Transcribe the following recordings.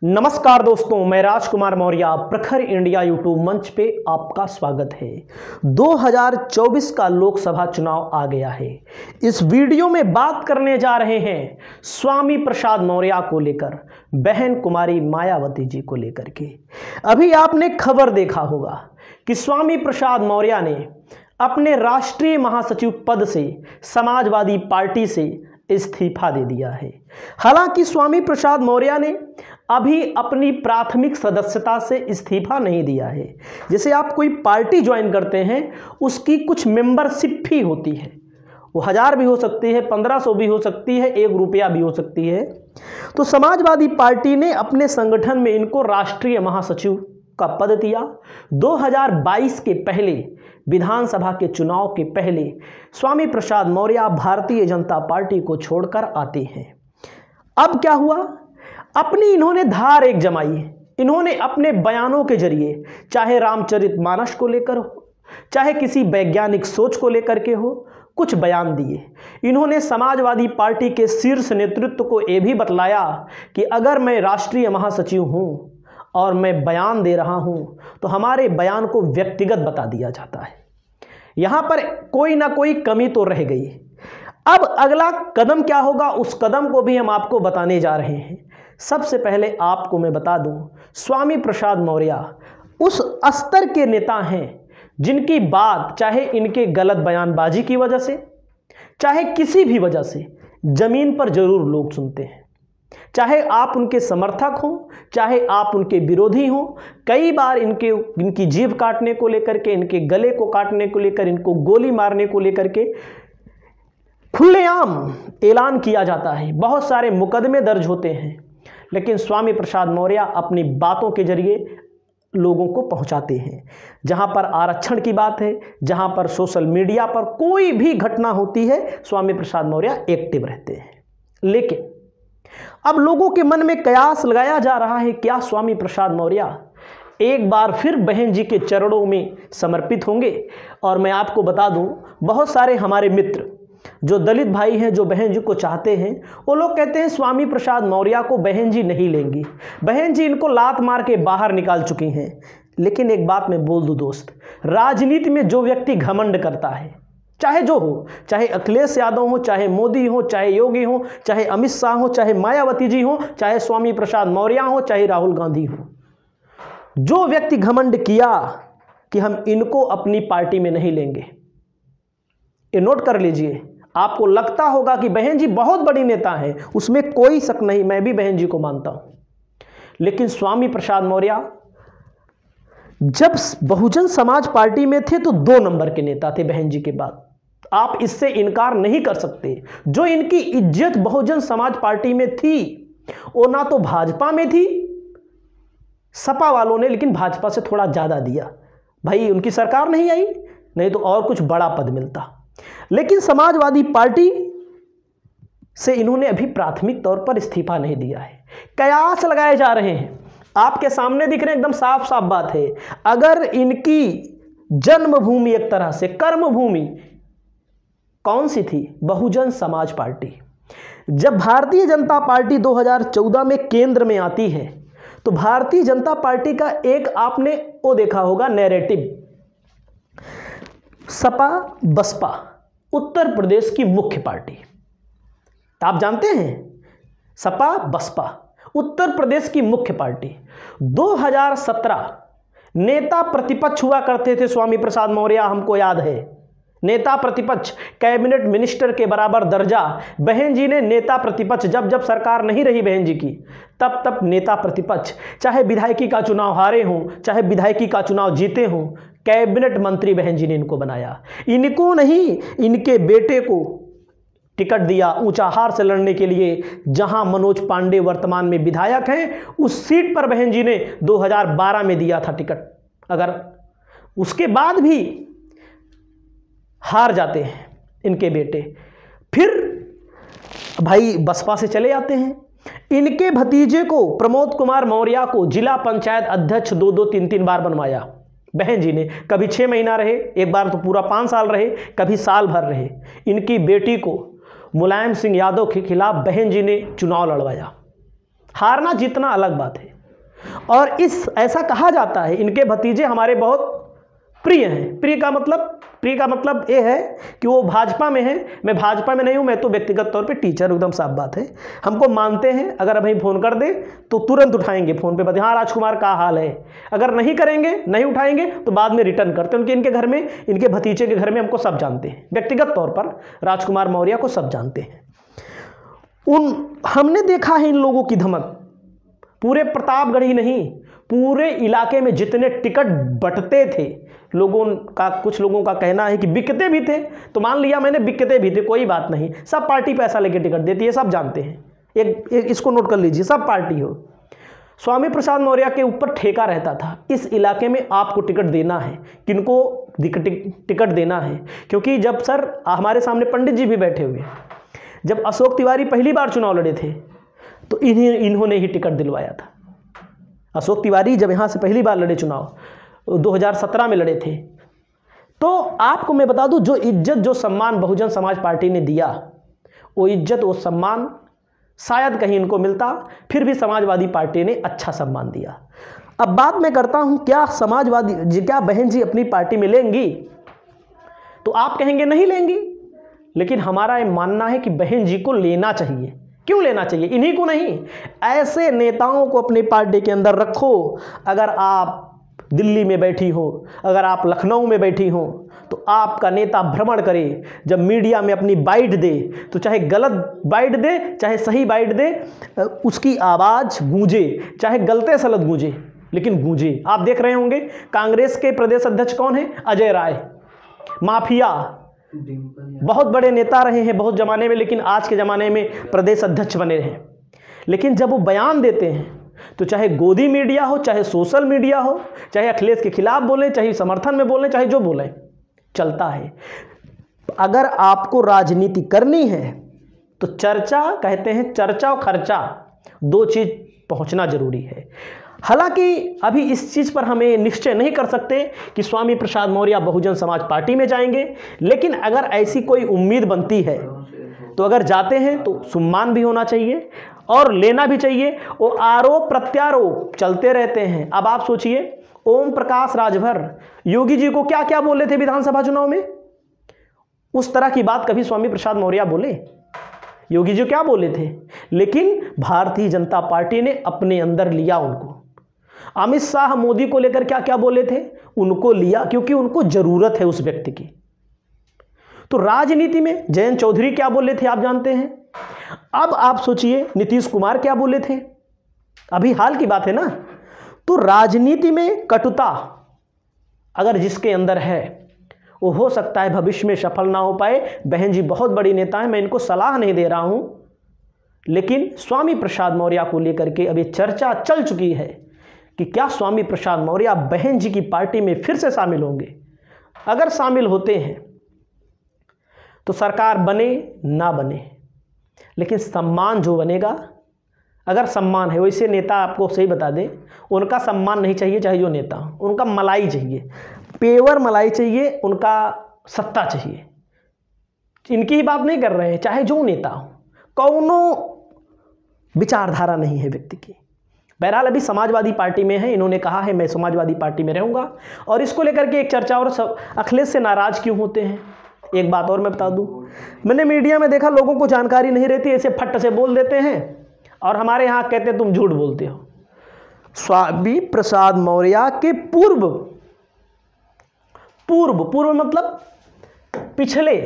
नमस्कार दोस्तों, मैं राजकुमार मौर्य प्रखर इंडिया यूट्यूब मंच पे आपका स्वागत है। 2024 का लोकसभा चुनाव आ गया है। इस वीडियो में बात करने जा रहे हैं स्वामी प्रसाद मौर्य को लेकर, बहन कुमारी मायावती जी को लेकर के। अभी आपने खबर देखा होगा कि स्वामी प्रसाद मौर्य ने अपने राष्ट्रीय महासचिव पद से समाजवादी पार्टी से इस्तीफा दे दिया है। हालांकि स्वामी प्रसाद मौर्य ने अभी अपनी प्राथमिक सदस्यता से इस्तीफा नहीं दिया है। जैसे आप कोई पार्टी ज्वाइन करते हैं, उसकी कुछ मेंबरशिप फी होती है, वो 1000 भी हो सकती है, 1500 भी हो सकती है, 1 रुपया भी हो सकती है। तो समाजवादी पार्टी ने अपने संगठन में इनको राष्ट्रीय महासचिव का पद दिया। 2022 के पहले, विधानसभा के चुनाव के पहले स्वामी प्रसाद मौर्य भारतीय जनता पार्टी को छोड़कर आते हैं। अब क्या हुआ, अपनी इन्होंने धार एक जमाई। इन्होंने अपने बयानों के जरिए, चाहे रामचरितमानस को लेकर हो, चाहे किसी वैज्ञानिक सोच को लेकर के हो, कुछ बयान दिए। इन्होंने समाजवादी पार्टी के शीर्ष नेतृत्व को यह भी बतलाया कि अगर मैं राष्ट्रीय महासचिव हूं और मैं बयान दे रहा हूं तो हमारे बयान को व्यक्तिगत बता दिया जाता है। यहां पर कोई ना कोई कमी तो रह गई। अब अगला कदम क्या होगा, उस कदम को भी हम आपको बताने जा रहे हैं। सबसे पहले आपको मैं बता दूं, स्वामी प्रसाद मौर्य उस स्तर के नेता हैं जिनकी बात, चाहे इनके गलत बयानबाजी की वजह से, चाहे किसी भी वजह से, जमीन पर जरूर लोग सुनते हैं। चाहे आप उनके समर्थक हों, चाहे आप उनके विरोधी हों, कई बार इनकी जीभ काटने को लेकर के, इनके गले को काटने को लेकर, इनको गोली मारने को लेकर के खुलेआम ऐलान किया जाता है। बहुत सारे मुकदमे दर्ज होते हैं, लेकिन स्वामी प्रसाद मौर्य अपनी बातों के जरिए लोगों को पहुंचाते हैं। जहां पर आरक्षण की बात है, जहां पर सोशल मीडिया पर कोई भी घटना होती है, स्वामी प्रसाद मौर्य एक्टिव रहते हैं। लेकिन अब लोगों के मन में कयास लगाया जा रहा है, क्या स्वामी प्रसाद मौर्य एक बार फिर बहन जी के चरणों में समर्पित होंगे? और मैं आपको बता दूं, बहुत सारे हमारे मित्र जो दलित भाई हैं, जो बहन जी को चाहते हैं, वो लोग कहते हैं स्वामी प्रसाद मौर्य को बहन जी नहीं लेंगी, बहन जी इनको लात मार के बाहर निकाल चुकी हैं। लेकिन एक बात मैं बोल दूं दोस्त, राजनीति में जो व्यक्ति घमंड करता है, चाहे जो हो, चाहे अखिलेश यादव हो, चाहे मोदी हो, चाहे योगी हो, चाहे अमित शाह हो, चाहे मायावती जी हो, चाहे स्वामी प्रसाद मौर्य हो, चाहे राहुल गांधी हो, जो व्यक्ति घमंड किया कि हम इनको अपनी पार्टी में नहीं लेंगे, ये नोट कर लीजिए। आपको लगता होगा कि बहन जी बहुत बड़ी नेता हैं, उसमें कोई शक नहीं, मैं भी बहन जी को मानता हूं। लेकिन स्वामी प्रसाद मौर्य जब बहुजन समाज पार्टी में थे तो 2 नंबर के नेता थे बहन जी के बाद, आप इससे इनकार नहीं कर सकते। जो इनकी इज्जत बहुजन समाज पार्टी में थी, वो ना तो भाजपा में थी, सपा वालों ने लेकिन भाजपा से थोड़ा ज़्यादा दिया। भाई उनकी सरकार नहीं आई, नहीं तो और कुछ बड़ा पद मिलता। लेकिन समाजवादी पार्टी से इन्होंने अभी प्राथमिक तौर पर इस्तीफा नहीं दिया है। कयास लगाए जा रहे हैं, आपके सामने दिख रहे हैं, एकदम साफ साफ बात है। अगर इनकी जन्मभूमि, एक तरह से कर्मभूमि कौन सी थी? बहुजन समाज पार्टी। जब भारतीय जनता पार्टी 2014 में केंद्र में आती है, तो भारतीय जनता पार्टी का एक आपने वो देखा होगा नैरेटिव, सपा बसपा उत्तर प्रदेश की मुख्य पार्टी। आप जानते हैं, सपा बसपा उत्तर प्रदेश की मुख्य पार्टी। 2017 नेता प्रतिपक्ष हुआ करते थे स्वामी प्रसाद मौर्य, हमको याद है। नेता प्रतिपक्ष, कैबिनेट मिनिस्टर के बराबर दर्जा बहन जी ने। नेता प्रतिपक्ष, जब जब सरकार नहीं रही बहन जी की, तब तब नेता प्रतिपक्ष, चाहे विधायकी का चुनाव हारे हों, चाहे विधायकी का चुनाव जीते हों, कैबिनेट मंत्री बहन जी ने इनको बनाया। इनको नहीं, इनके बेटे को टिकट दिया ऊंचाहार से लड़ने के लिए। जहां मनोज पांडे वर्तमान में विधायक हैं, उस सीट पर बहन जी ने 2012 में दिया था टिकट। अगर उसके बाद भी हार जाते हैं इनके बेटे, फिर भाई बसपा से चले जाते हैं। इनके भतीजे को, प्रमोद कुमार मौर्य को, जिला पंचायत अध्यक्ष 2-2, 3-3 बार बनवाया बहन जी ने। कभी 6 महीना रहे, एक बार तो पूरा 5 साल रहे, कभी साल भर रहे। इनकी बेटी को मुलायम सिंह यादव के खिलाफ बहन जी ने चुनाव लड़वाया। हारना जीतना अलग बात है। और ऐसा कहा जाता है इनके भतीजे हमारे बहुत प्रिय हैं। प्रिय का मतलब ये है कि वो भाजपा में है, मैं भाजपा में नहीं हूँ, मैं तो व्यक्तिगत तौर पे टीचर हूँ, एकदम साफ बात है। हमको मानते हैं, अगर अभी फ़ोन कर दे तो तुरंत उठाएंगे फ़ोन पे, हाँ राजकुमार का हाल है। अगर नहीं करेंगे, नहीं उठाएंगे तो बाद में रिटर्न करते हैं। इनके घर में, इनके भतीजे के घर में हमको सब जानते हैं, व्यक्तिगत तौर पर राजकुमार मौर्य को सब जानते हैं। हमने देखा है इन लोगों की धमक, पूरे प्रतापगढ़ ही नहीं, पूरे इलाके में जितने टिकट बंटते थे लोगों का, कुछ लोगों का कहना है कि बिकते भी थे, तो मान लिया मैंने बिकते भी थे, कोई बात नहीं, सब पार्टी पैसा लेके टिकट देती है, सब जानते हैं। एक इसको नोट कर लीजिए, सब पार्टी हो। स्वामी प्रसाद मौर्य के ऊपर ठेका रहता था, इस इलाके में आपको टिकट देना है, किनको टिकट देना है। क्योंकि जब सर हमारे सामने पंडित जी भी बैठे हुए, जब अशोक तिवारी पहली बार चुनाव लड़े थे तो इन्होंने ही टिकट दिलवाया था। अशोक तिवारी जब यहाँ से पहली बार लड़े चुनाव 2017 में लड़े थे, तो आपको मैं बता दूं, जो इज्जत जो सम्मान बहुजन समाज पार्टी ने दिया, वो इज्जत वो सम्मान शायद कहीं इनको मिलता, फिर भी समाजवादी पार्टी ने अच्छा सम्मान दिया। अब बात मैं करता हूं, क्या क्या बहन जी अपनी पार्टी में लेंगी? तो आप कहेंगे नहीं लेंगी, लेकिन हमारा ये मानना है कि बहन जी को लेना चाहिए। क्यों लेना चाहिए? इन्हीं को नहीं, ऐसे नेताओं को अपनी पार्टी के अंदर रखो। अगर आप दिल्ली में बैठी हो, अगर आप लखनऊ में बैठी हो, तो आपका नेता भ्रमण करे, जब मीडिया में अपनी बाइट दे, तो चाहे गलत बाइट दे चाहे सही बाइट दे, उसकी आवाज़ गूंजे, चाहे गलते सलत गूंजे, लेकिन गूंजे। आप देख रहे होंगे कांग्रेस के प्रदेश अध्यक्ष कौन है? अजय राय, माफिया, बहुत बड़े नेता रहे हैं बहुत ज़माने में, लेकिन आज के ज़माने में प्रदेश अध्यक्ष बने हैं। लेकिन जब वो बयान देते हैं तो चाहे गोदी मीडिया हो, चाहे सोशल मीडिया हो, चाहे अखिलेश के खिलाफ बोलें, चाहे समर्थन में बोलें, चाहे जो बोलें, चलता है। अगर आपको राजनीति करनी है तो चर्चा, कहते हैं चर्चा और खर्चा, दो चीज़ पहुंचना जरूरी है। हालांकि अभी इस चीज़ पर हमें निश्चय नहीं कर सकते कि स्वामी प्रसाद मौर्य बहुजन समाज पार्टी में जाएंगे, लेकिन अगर ऐसी कोई उम्मीद बनती है तो अगर जाते हैं तो सम्मान भी होना चाहिए और लेना भी चाहिए। वो आरोप प्रत्यारोप चलते रहते हैं। अब आप सोचिए, ओम प्रकाश राजभर योगी जी को क्या क्या बोले थे विधानसभा चुनाव में, उस तरह की बात कभी स्वामी प्रसाद मौर्य बोले? योगी जी क्या बोले थे? लेकिन भारतीय जनता पार्टी ने अपने अंदर लिया उनको। अमित शाह मोदी को लेकर क्या क्या बोले थे, उनको लिया, क्योंकि उनको जरूरत है उस व्यक्ति की। तो राजनीति में जयंत चौधरी क्या बोले थे आप जानते हैं। अब आप सोचिए नीतीश कुमार क्या बोले थे, अभी हाल की बात है ना। तो राजनीति में कटुता अगर जिसके अंदर है, वो हो सकता है भविष्य में सफल ना हो पाए। बहन जी बहुत बड़ी नेता है, मैं इनको सलाह नहीं दे रहा हूं, लेकिन स्वामी प्रसाद मौर्य को लेकर के अभी चर्चा चल चुकी है कि क्या स्वामी प्रसाद मौर्य बहन जी की पार्टी में फिर से शामिल होंगे। अगर शामिल होते हैं तो सरकार बने ना बने, लेकिन सम्मान जो बनेगा, अगर सम्मान है, वैसे नेता आपको सही बता दें, उनका सम्मान नहीं चाहिए चाहे जो नेता हो, उनका मलाई चाहिए, पेवर मलाई चाहिए, उनका सत्ता चाहिए। इनकी ही बात नहीं कर रहे हैं, चाहे जो नेता हो, कौनो विचारधारा नहीं है व्यक्ति की। बहरहाल अभी समाजवादी पार्टी में है, इन्होंने कहा है मैं समाजवादी पार्टी में रहूंगा। और इसको लेकर के एक चर्चा, और अखिलेश से नाराज क्यों होते हैं। एक बात और मैं बता दूं, मैंने मीडिया में देखा लोगों को जानकारी नहीं रहती, ऐसे फट से बोल देते हैं, और हमारे यहाँ कहते हैं तुम झूठ बोलते हो। स्वामी प्रसाद मौर्य के पूर्व मतलब पिछले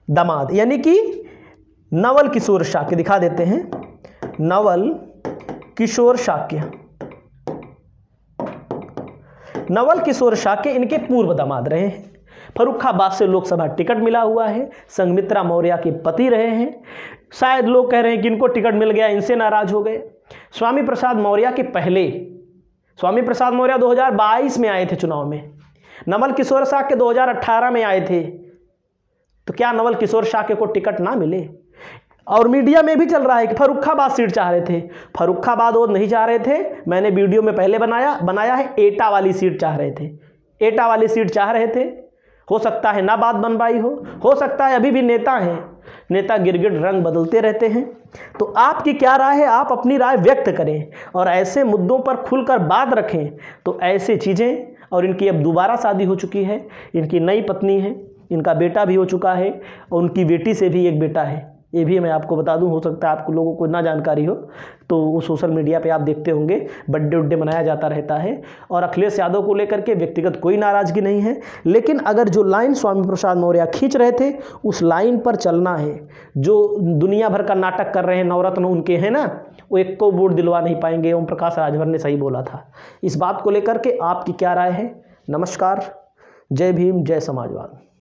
दामाद, यानी कि नवल किशोर शाक्य, दिखा देते हैं, नवल किशोर शाक्य, नवल किशोर शाक्य इनके पूर्व दामाद रहे हैं। फर्रुखाबाद से लोकसभा टिकट मिला हुआ है, संघमित्रा मौर्य के पति रहे हैं। शायद लोग कह रहे हैं कि इनको टिकट मिल गया, इनसे नाराज हो गए। स्वामी प्रसाद मौर्य के पहले, स्वामी प्रसाद मौर्य 2022 में आए थे चुनाव में, नवल किशोर शाक्य 2018 में आए थे। तो क्या नवल किशोर शाक्य को टिकट ना मिले? और मीडिया में भी चल रहा है कि फर्रुखाबाद सीट चाह रहे थे। फर्रुखाबाद वो नहीं चाह रहे थे, मैंने वीडियो में पहले बनाया है, एटा वाली सीट चाह रहे थे, एटा वाली सीट चाह रहे थे। हो सकता है ना बात बन पाई हो सकता है अभी भी नेता हैं, नेता गिरगिट रंग बदलते रहते हैं। तो आपकी क्या राय है, आप अपनी राय व्यक्त करें और ऐसे मुद्दों पर खुलकर बात रखें। तो ऐसे चीज़ें, और इनकी अब दोबारा शादी हो चुकी है, इनकी नई पत्नी है, इनका बेटा भी हो चुका है और उनकी बेटी से भी एक बेटा है, ये भी मैं आपको बता दूं। हो सकता है आपको लोगों को ना जानकारी हो, तो वो सोशल मीडिया पे आप देखते होंगे बर्थडे उड्डे मनाया जाता रहता है। और अखिलेश यादव को लेकर के व्यक्तिगत कोई नाराज़गी नहीं है, लेकिन अगर जो लाइन स्वामी प्रसाद मौर्य खींच रहे थे उस लाइन पर चलना है। जो दुनिया भर का नाटक कर रहे हैं नवरत्न उनके हैं ना, वो एक को वोट दिलवा नहीं पाएंगे। ओम प्रकाश राजभर ने सही बोला था। इस बात को लेकर के आपकी क्या राय है? नमस्कार, जय भीम, जय समाजवाद।